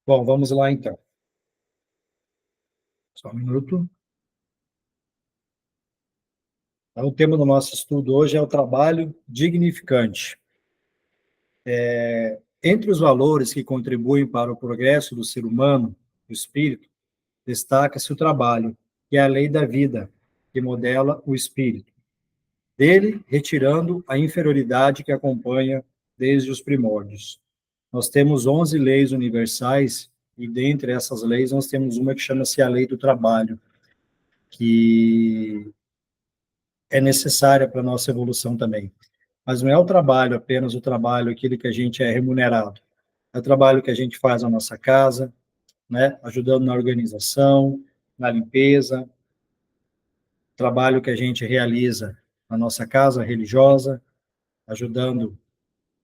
Bom, vamos lá então. Só um minuto. Então, o tema do nosso estudo hoje é o trabalho dignificante. Entre os valores que contribuem para o progresso do ser humano, do espírito, destaca-se o trabalho, que é a lei da vida, que modela o espírito. Dele, retirando a inferioridade que acompanha desde os primórdios. Nós temos 11 leis universais, e dentre essas leis nós temos uma que chama-se a lei do trabalho, que é necessária para a nossa evolução também. Mas não é o trabalho apenas o trabalho, aquele que a gente é remunerado. É o trabalho que a gente faz na nossa casa, né, ajudando na organização, na limpeza, trabalho que a gente realiza na nossa casa religiosa, ajudando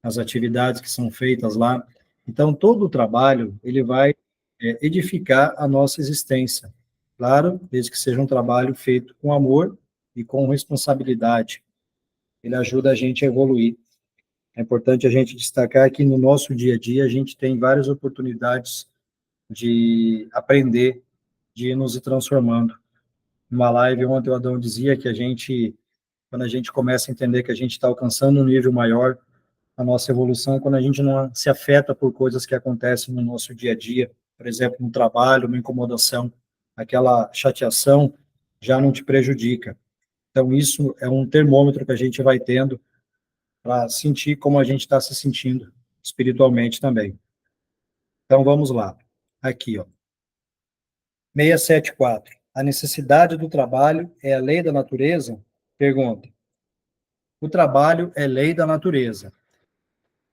nas atividades que são feitas lá. Então, todo o trabalho, ele vai edificar a nossa existência. Claro, desde que seja um trabalho feito com amor e com responsabilidade. Ele ajuda a gente a evoluir. É importante a gente destacar que no nosso dia a dia a gente tem várias oportunidades de aprender, de ir nos transformando. Numa live ontem o Adão dizia que quando a gente começa a entender que a gente está alcançando um nível maior, a nossa evolução é quando a gente não se afeta por coisas que acontecem no nosso dia a dia, por exemplo, no trabalho, uma incomodação, aquela chateação já não te prejudica. Então, isso é um termômetro que a gente vai tendo para sentir como a gente está se sentindo espiritualmente também. Então, vamos lá. Aqui, ó. 674. A necessidade do trabalho é a lei da natureza? Pergunta. O trabalho é lei da natureza.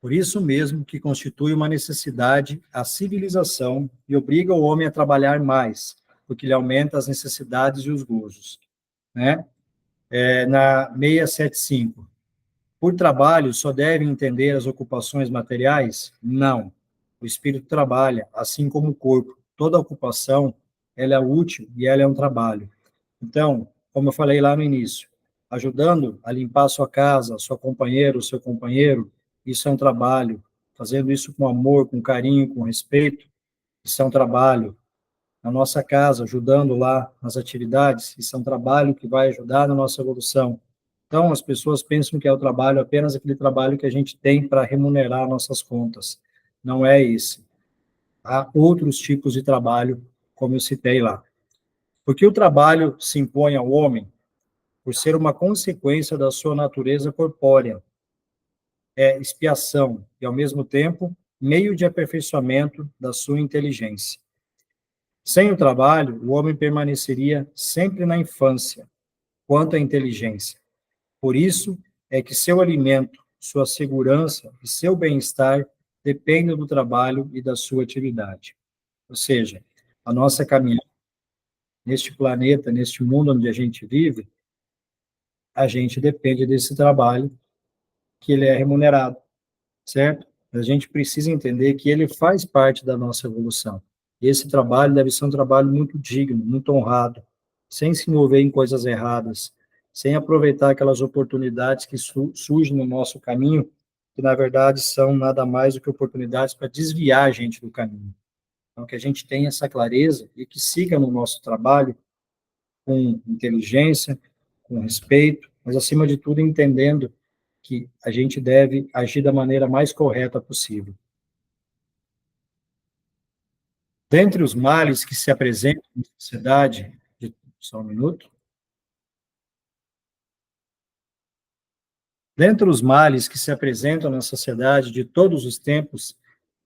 Por isso mesmo que constitui uma necessidade à civilização e obriga o homem a trabalhar mais, porque lhe aumenta as necessidades e os gozos. Né? Na 675. Por trabalho, só devem entender as ocupações materiais? Não. O espírito trabalha, assim como o corpo. Toda ocupação, ela é útil e ela é um trabalho. Então, como eu falei lá no início, ajudando a limpar a sua casa, sua companheira, o seu companheiro, isso é um trabalho. Fazendo isso com amor, com carinho, com respeito, isso é um trabalho. Na nossa casa, ajudando lá nas atividades, isso é um trabalho que vai ajudar na nossa evolução. Então, as pessoas pensam que é o trabalho apenas aquele trabalho que a gente tem para remunerar nossas contas. Não é esse. Há outros tipos de trabalho, como eu citei lá. Porque o trabalho se impõe ao homem por ser uma consequência da sua natureza corpórea. É expiação e, ao mesmo tempo, meio de aperfeiçoamento da sua inteligência. Sem o trabalho, o homem permaneceria sempre na infância, quanto à inteligência. Por isso é que seu alimento, sua segurança e seu bem-estar dependem do trabalho e da sua atividade. Ou seja, a nossa caminhada neste planeta, neste mundo onde a gente vive, a gente depende desse trabalho que ele é remunerado, certo? A gente precisa entender que ele faz parte da nossa evolução. E esse trabalho deve ser um trabalho muito digno, muito honrado, sem se envolver em coisas erradas, sem aproveitar aquelas oportunidades que surgem no nosso caminho, que na verdade são nada mais do que oportunidades para desviar a gente do caminho. Então, que a gente tenha essa clareza e que siga no nosso trabalho com inteligência, com respeito, mas acima de tudo entendendo que a gente deve agir da maneira mais correta possível. Dentre os males que se apresentam na sociedade, só um minuto. Dentre os males que se apresentam na sociedade de todos os tempos,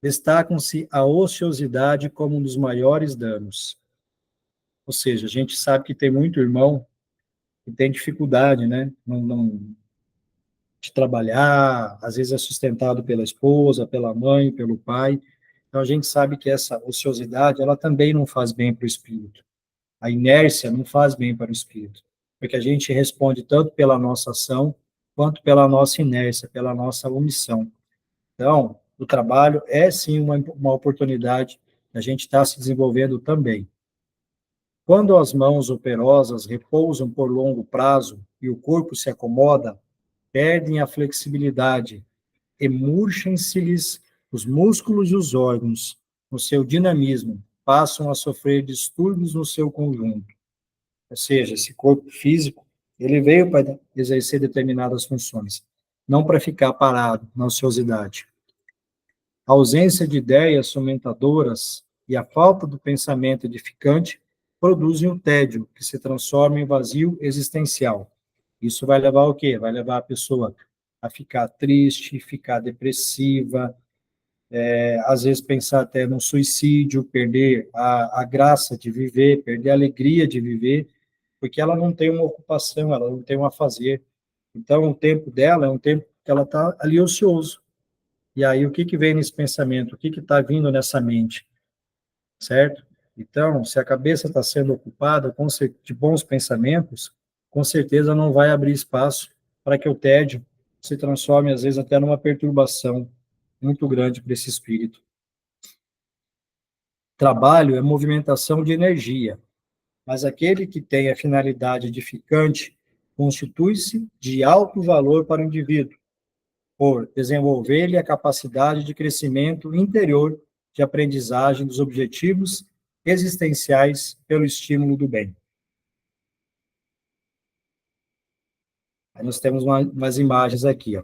destacam-se a ociosidade como um dos maiores danos. Ou seja, a gente sabe que tem muito irmão que tem dificuldade, né? De trabalhar, às vezes é sustentado pela esposa, pela mãe, pelo pai. Então a gente sabe que essa ociosidade, ela também não faz bem para o espírito. A inércia não faz bem para o espírito, porque a gente responde tanto pela nossa ação, quanto pela nossa inércia, pela nossa omissão. Então, o trabalho é sim uma oportunidade da gente estar se desenvolvendo também. Quando as mãos operosas repousam por longo prazo e o corpo se acomoda, perdem a flexibilidade, e murchem-se-lhes os músculos e os órgãos, no seu dinamismo, passam a sofrer distúrbios no seu conjunto. Ou seja, esse corpo físico, ele veio para exercer determinadas funções, não para ficar parado na ociosidade. A ausência de ideias fomentadoras e a falta do pensamento edificante produzem o tédio, que se transforma em vazio existencial. Isso vai levar ao quê? Vai levar a pessoa a ficar triste, ficar depressiva, às vezes pensar até no suicídio, perder a graça de viver, perder a alegria de viver, porque ela não tem uma ocupação, ela não tem um a fazer. Então, o tempo dela é um tempo que ela está ali ocioso. E aí, o que que vem nesse pensamento? O que que está vindo nessa mente? Certo? Então, se a cabeça está sendo ocupada de bons pensamentos, com certeza não vai abrir espaço para que o tédio se transforme, às vezes, até numa perturbação muito grande para esse espírito. Trabalho é movimentação de energia, mas aquele que tem a finalidade edificante constitui-se de alto valor para o indivíduo, por desenvolver-lhe a capacidade de crescimento interior de aprendizagem dos objetivos existenciais pelo estímulo do bem. Aí nós temos umas imagens aqui, ó.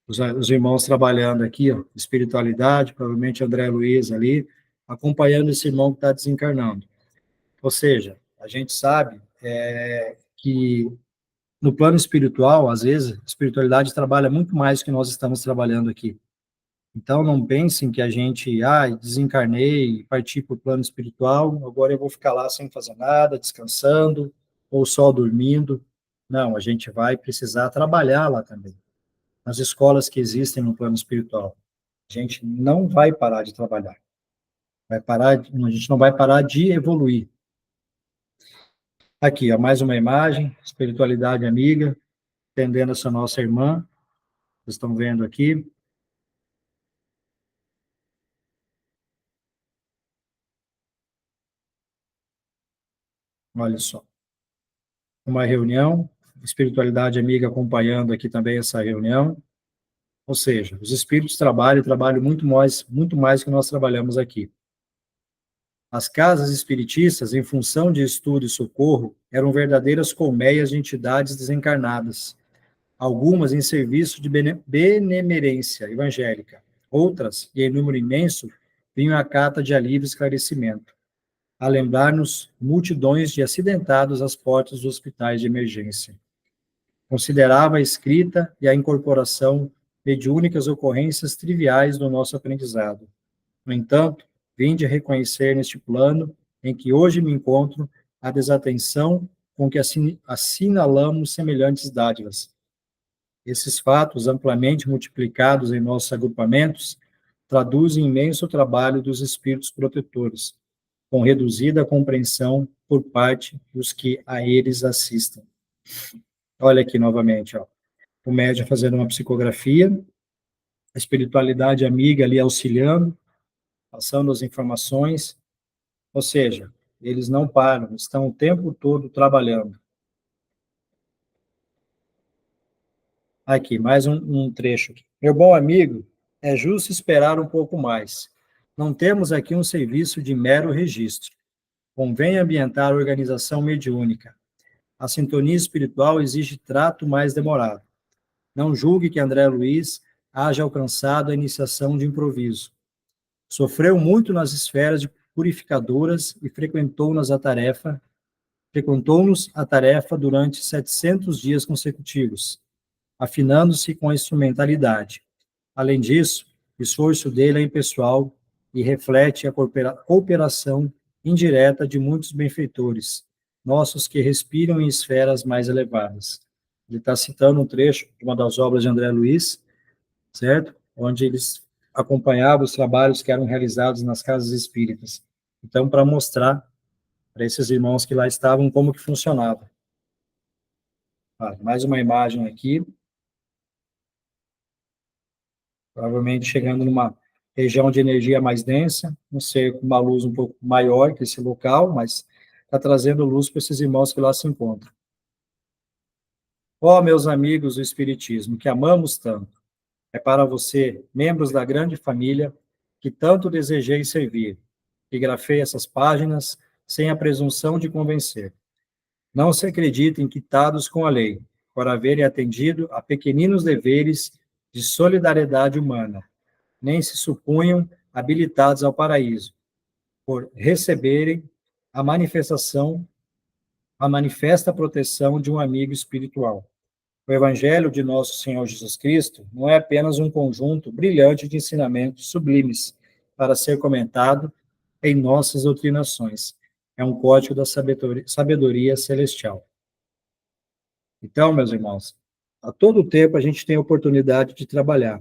Os irmãos trabalhando aqui, ó, espiritualidade, provavelmente André Luiz ali, acompanhando esse irmão que está desencarnando. Ou seja, a gente sabe que no plano espiritual, às vezes, a espiritualidade trabalha muito mais do que nós estamos trabalhando aqui. Então, não pensem que a gente, desencarnei, parti para o plano espiritual, agora eu vou ficar lá sem fazer nada, descansando, ou só dormindo. Não, a gente vai precisar trabalhar lá também, nas escolas que existem no plano espiritual. A gente não vai parar de trabalhar, a gente não vai parar de evoluir. Aqui, ó, mais uma imagem, espiritualidade amiga, atendendo essa nossa irmã, vocês estão vendo aqui. Olha só. Uma reunião, espiritualidade amiga acompanhando aqui também essa reunião. Ou seja, os espíritos trabalham muito mais que nós trabalhamos aqui. As casas espiritistas, em função de estudo e socorro, eram verdadeiras colmeias de entidades desencarnadas, algumas em serviço de benemerência evangélica, outras, e em número imenso, vinham à cata de alívio e esclarecimento, a lembrar-nos multidões de acidentados às portas dos hospitais de emergência. Considerava a escrita e a incorporação mediúnicas ocorrências triviais do nosso aprendizado. No entanto, vinde a reconhecer neste plano em que hoje me encontro a desatenção com que assinalamos semelhantes dádivas. Esses fatos, amplamente multiplicados em nossos agrupamentos, traduzem imenso trabalho dos espíritos protetores, com reduzida compreensão por parte dos que a eles assistem. Olha aqui novamente, ó, o médium fazendo uma psicografia, a espiritualidade amiga ali auxiliando, passando as informações, ou seja, eles não param, estão o tempo todo trabalhando. Aqui, mais um trecho. Meu bom amigo, é justo esperar um pouco mais. Não temos aqui um serviço de mero registro. Convém ambientar a organização mediúnica. A sintonia espiritual exige trato mais demorado. Não julgue que André Luiz haja alcançado a iniciação de improviso. Sofreu muito nas esferas purificadoras e frequentou-nos a tarefa durante 700 dias consecutivos, afinando-se com a instrumentalidade. Além disso, o esforço dele é impessoal e reflete a cooperação indireta de muitos benfeitores, nossos que respiram em esferas mais elevadas. Ele está citando um trecho de uma das obras de André Luiz, certo? Onde eles acompanhavam os trabalhos que eram realizados nas casas espíritas. Então, para mostrar para esses irmãos que lá estavam como que funcionava. Mais uma imagem aqui. Provavelmente chegando numa região de energia mais densa, não sei, com uma luz um pouco maior que esse local, mas está trazendo luz para esses irmãos que lá se encontram. Ó, meus amigos do Espiritismo, que amamos tanto, é para você, membros da grande família, que tanto desejei servir, e grafei essas páginas sem a presunção de convencer. Não se acreditem quitados com a lei, por haverem atendido a pequeninos deveres de solidariedade humana, nem se supunham habilitados ao paraíso, por receberem a manifestação, a manifesta proteção de um amigo espiritual. O Evangelho de Nosso Senhor Jesus Cristo não é apenas um conjunto brilhante de ensinamentos sublimes para ser comentado em nossas doutrinações. É um código da sabedoria celestial. Então, meus irmãos, a todo tempo a gente tem a oportunidade de trabalhar.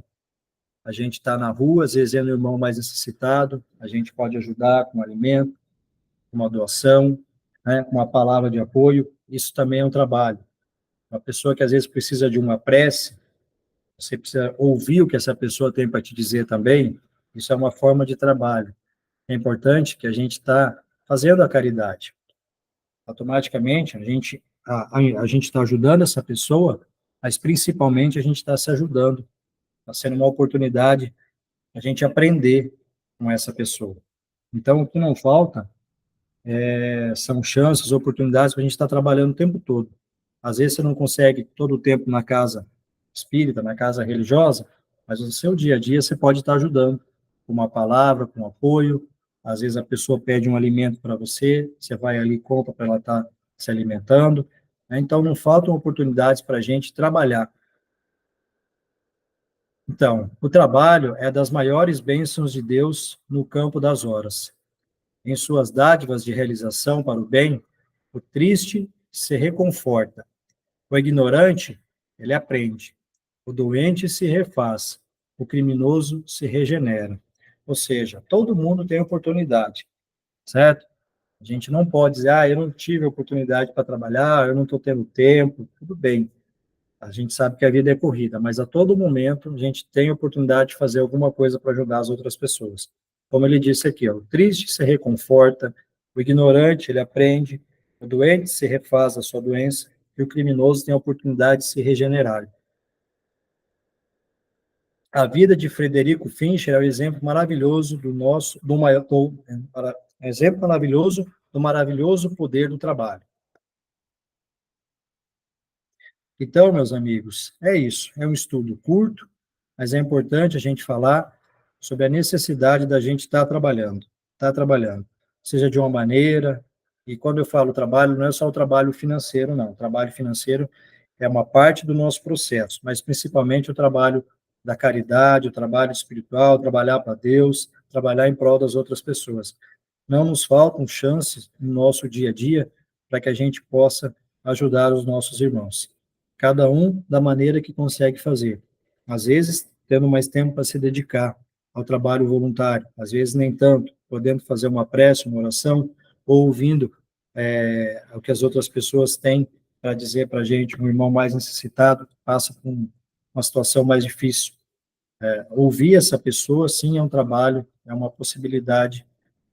A gente está na rua, às vezes é um irmão mais necessitado, a gente pode ajudar com um alimento, com uma doação, né, com uma palavra de apoio. Isso também é um trabalho. Uma pessoa que às vezes precisa de uma prece, você precisa ouvir o que essa pessoa tem para te dizer também, isso é uma forma de trabalho. É importante que a gente está fazendo a caridade. Automaticamente, a gente está ajudando essa pessoa, mas principalmente a gente está se ajudando. Está sendo uma oportunidade a gente aprender com essa pessoa. Então, o que não falta são chances, oportunidades para a gente estar trabalhando o tempo todo. Às vezes você não consegue todo o tempo na casa espírita, na casa religiosa, mas no seu dia a dia você pode estar ajudando com uma palavra, com um apoio. Às vezes a pessoa pede um alimento para você, você vai ali e compra para ela estar se alimentando. Né? Então, não faltam oportunidades para a gente trabalhar. Então, o trabalho é das maiores bênçãos de Deus no campo das horas. Em suas dádivas de realização para o bem, o triste se reconforta. O ignorante, ele aprende. O doente se refaz. O criminoso se regenera. Ou seja, todo mundo tem oportunidade, certo? A gente não pode dizer, eu não tive oportunidade para trabalhar, eu não estou tendo tempo. Tudo bem. A gente sabe que a vida é corrida, mas a todo momento a gente tem oportunidade de fazer alguma coisa para ajudar as outras pessoas. Como ele disse aqui, o triste se reconforta, o ignorante ele aprende, o doente se refaz da sua doença e o criminoso tem a oportunidade de se regenerar. A vida de Frederico Fincher é um exemplo maravilhoso do maravilhoso poder do trabalho. Então, meus amigos, é isso. É um estudo curto, mas é importante a gente falar sobre a necessidade da gente estar trabalhando, seja de uma maneira, e quando eu falo trabalho, não é só o trabalho financeiro, não. O trabalho financeiro é uma parte do nosso processo, mas principalmente o trabalho da caridade, o trabalho espiritual, trabalhar para Deus, trabalhar em prol das outras pessoas. Não nos faltam chances no nosso dia a dia para que a gente possa ajudar os nossos irmãos. Cada um da maneira que consegue fazer. Às vezes, tendo mais tempo para se dedicar ao trabalho voluntário, às vezes nem tanto, podendo fazer uma prece, uma oração, ou ouvindo o que as outras pessoas têm para dizer para a gente, um irmão mais necessitado, passa por uma situação mais difícil. Ouvir essa pessoa, sim, é um trabalho, é uma possibilidade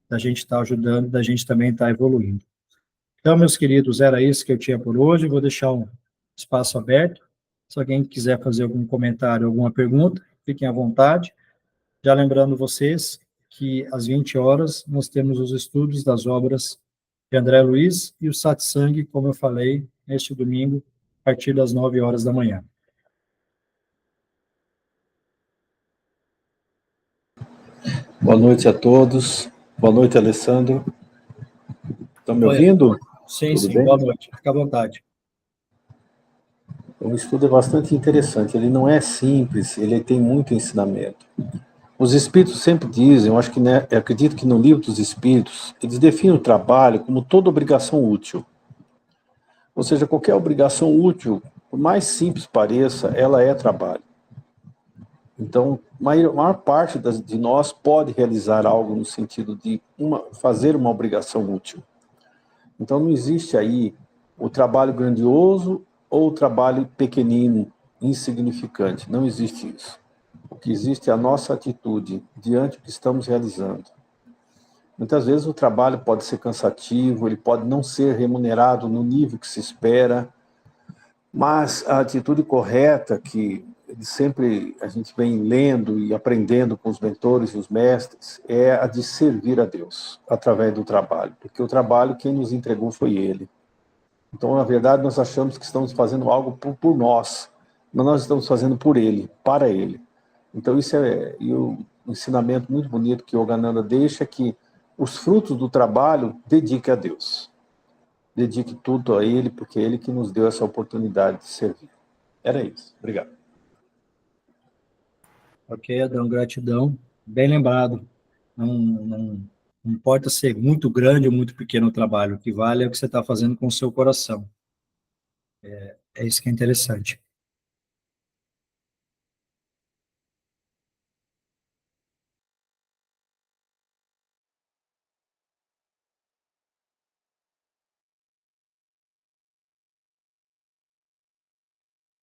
da gente estar ajudando, da gente também estar evoluindo. Então, meus queridos, era isso que eu tinha por hoje, vou deixar um espaço aberto, se alguém quiser fazer algum comentário, alguma pergunta, fiquem à vontade. Já lembrando vocês que às 20 horas nós temos os estudos das obras de André Luiz e o satsang, como eu falei, neste domingo, a partir das 9 horas da manhã. Boa noite a todos. Boa noite, Alessandro. Estão me ouvindo? Sim, tudo sim. Bem? Boa noite. Fica à vontade. O estudo é bastante interessante. Ele não é simples, ele tem muito ensinamento. Os espíritos sempre dizem, eu acredito que no livro dos espíritos, eles definem o trabalho como toda obrigação útil. Ou seja, qualquer obrigação útil, por mais simples pareça, ela é trabalho. Então, a maior parte de nós pode realizar algo no sentido de fazer uma obrigação útil. Então, não existe aí o trabalho grandioso ou o trabalho pequenino, insignificante. Não existe isso. O que existe é a nossa atitude diante do que estamos realizando. Muitas vezes o trabalho pode ser cansativo, ele pode não ser remunerado no nível que se espera, mas a atitude correta que sempre a gente vem lendo e aprendendo com os mentores e os mestres é a de servir a Deus através do trabalho, porque o trabalho quem nos entregou foi Ele. Então, na verdade, nós achamos que estamos fazendo algo por nós, mas nós estamos fazendo por Ele, para Ele. Então, isso é um ensinamento muito bonito que Yogananda deixa, que os frutos do trabalho dedique a Deus. Dedique tudo a Ele, porque é Ele que nos deu essa oportunidade de servir. Era isso. Obrigado. Ok, Adão, gratidão. Bem lembrado. Não importa ser muito grande ou muito pequeno o trabalho, o que vale é o que você está fazendo com o seu coração. É isso que é interessante.